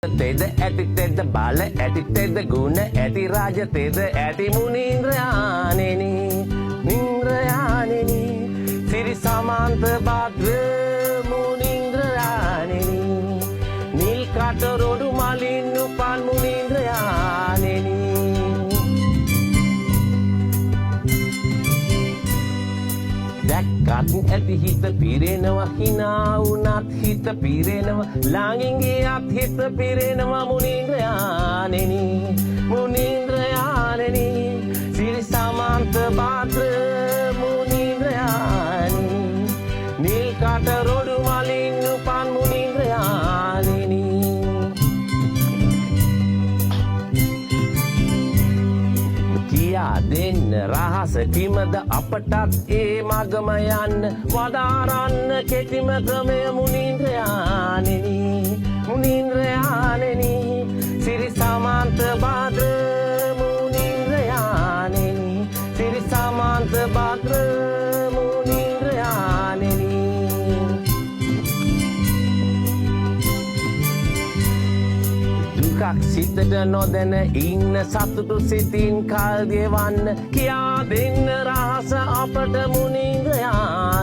තෙද ඇති තෙද බල ඇති තෙද ගුණ ඇති රාජ තෙද ඇති මුනින්ද්‍රයානෙනි නින්ද්‍රයානෙනි සිරි සමාන්ත භද්‍ර මුනින්ද්‍රයානෙනි නිල් කට රොඩු මලින් උපන් මුනින්ද්‍රයානෙනි දැක්කත් ඇති හිත පිරෙනවා හිනා වුණත් හිත පිරෙනවා ළඟින් ගියත් හිත පිරෙනවා මුනින්ද්‍රයානෙනි මුනින්ද්‍රයානෙනි සිරි සමාන්ත භද්‍ර මුනින්ද්‍රයානෙනි නිල් කට රොඩු මලින් උපන් මුනින්ද්‍රයානෙනි කියා දෙන්න රහස කිමද අපටත් ඒ මගම යන්න වදාරන්න කෙටිම ක්‍රමය මුනින්ද්‍රයානෙනි මුනින්ද්‍රයානෙනි සිරි සමාන්ත භද්‍ර මුනින්ද්‍රයානෙනි සිරි සමාන්ත භද්‍ර මුනින්ද්‍රයානෙනි දුකක් සිතට නොදැන ඉන්න සතුටු සිතින් කල් ගෙවන්න කියා දෙන්න රහස අපට මුනින්ද්‍රයානෙනි